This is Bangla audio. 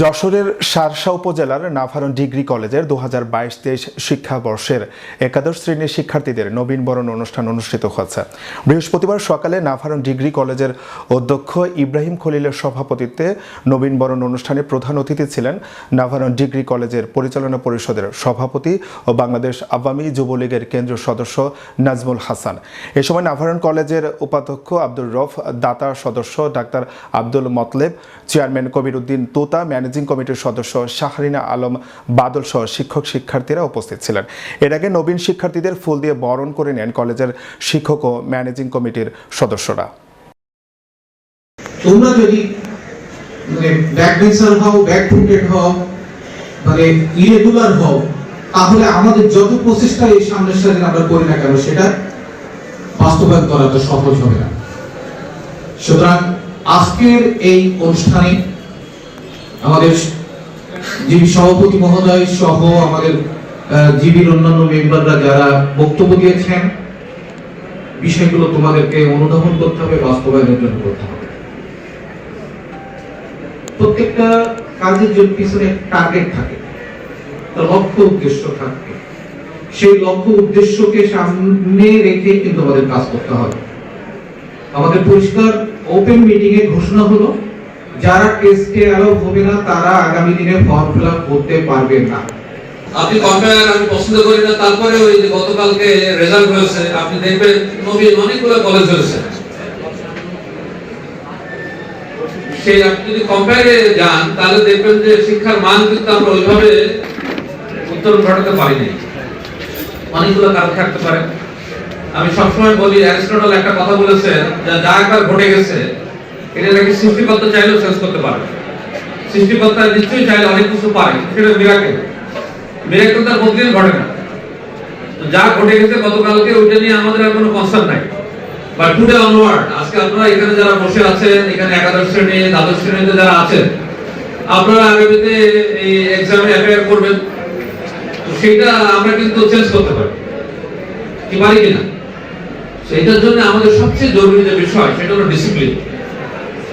যশোরের শার্শা উপজেলার নাভারণ ডিগ্রি কলেজের 2022-23 শিক্ষাবর্ষের একাদশ শ্রেণীর শিক্ষার্থীদের নবীনবরণ অনুষ্ঠান অনুষ্ঠিত হয়েছে। বৃহস্পতিবার সকালে নাভারণ ডিগ্রি কলেজের অধ্যক্ষ ইব্রাহিম খলিলের সভাপতিত্বে নবীনবরণ অনুষ্ঠানে প্রধান অতিথি ছিলেন নাভারণ ডিগ্রি কলেজের পরিচালনা পরিষদের সভাপতি ও বাংলাদেশ আওয়ামী যুবলীগের কেন্দ্রীয় সদস্য নাজমুল হাসান। এ সময় নাভারণ কলেজের উপাধ্যক্ষ আব্দুর রফ, দাতা সদস্য ডাক্তার আব্দুল মতলেব, চেয়ারম্যান কবির উদ্দিন তোতা, ম্যানেজিং কমিটির সদস্য শাহরিনা আলম বাদল সহ শিক্ষক শিক্ষার্থীরা উপস্থিত ছিলেন। এর আগে নবীন শিক্ষার্থীদের ফুল দিয়ে বরণ করে নেন কলেজের শিক্ষক ও ম্যানেজিং কমিটির সদস্যরা। তোমরা যদি ব্যাকবেঞ্চার হও, ব্যাকফুটেড হও, ইরেগুলার হও, তাহলে আমাদের যত প্রচেষ্টা এই সামনের সাথে আমরা করি না কেন সেটা বাস্তবায়ন করা তো সহজ হবে না। সুতরাং আজকের এই অনুষ্ঠানে আমাদের জিবি সভাপতি মহোদয় সহ আমাদের জিবির অন্যান্য মেম্বাররা যারা বক্তব্য দিয়েছেন, বিষয়গুলো তোমাদেরকে অনুধাবন করতে হবে, বাস্তবায়নের জন্য করতে হবে। প্রত্যেকটা কাজের জন্য পিছনে টার্গেট থাকে, লক্ষ্য উদ্দেশ্য থাকে। সেই লক্ষ্য উদ্দেশ্যকে সামনে রেখে কিন্তু আমাদের কাজ করতে হবে। আমাদের পরিষ্কার ওপেন মিটিং এ ঘোষণা হলো, যারা টেস্টে অ্যালাউ হবে না তারা আগামী দিনে ফর্ম ফিল আপ করতে পারবে না। আপনি কম্পেয়ার আমি পছন্দ করি না, তারপরে ওই যে গতকালকে রেজাল্ট হয়েছে, আপনি দেখবেন নবীন অনেকগুলো কলেজ হয়েছে। সেই আপনি যদি কম্পেয়ারে যান তাহলে দেখবেন যে শিক্ষার মান কিন্তু আমরা ওইভাবে উত্তরণ ঘটাতে পারিনি। অনেকগুলো কারণ থাকতে পারে। আমি সবসময় বলি, অ্যারিস্টটল একটা কথা বলেছেন, যা একবার ঘটে গেছে এটা নাকি সৃষ্টিকর্তা চাইলেও শেষ করতে পারবে। সৃষ্টিকর্তা নিশ্চয়ই চাইলে অনেক কিছু পারে, সেটা মিরাকেল। মিরাকেল তার প্রতিদিন ঘটে না। যা ঘটে গেছে গতকালকে, ওইটা নিয়ে আমাদের আর কোনো কনসার্ন নাই। বাট টুডে অনওয়ার্ড, আজকে আপনারা এখানে যারা বসে আছেন, এখানে একাদশ শ্রেণী, দ্বাদশ শ্রেণীতে যারা আছেন, আপনারা আগামীতে এই এক্সামে অ্যাপিয়ার করবেন। সেটা আমরা কিন্তু চেঞ্জ করতে পারি, কি পারি কিনা। সেইটার জন্য আমাদের সবচেয়ে জরুরি যে বিষয় সেটা হলো ডিসিপ্লিন।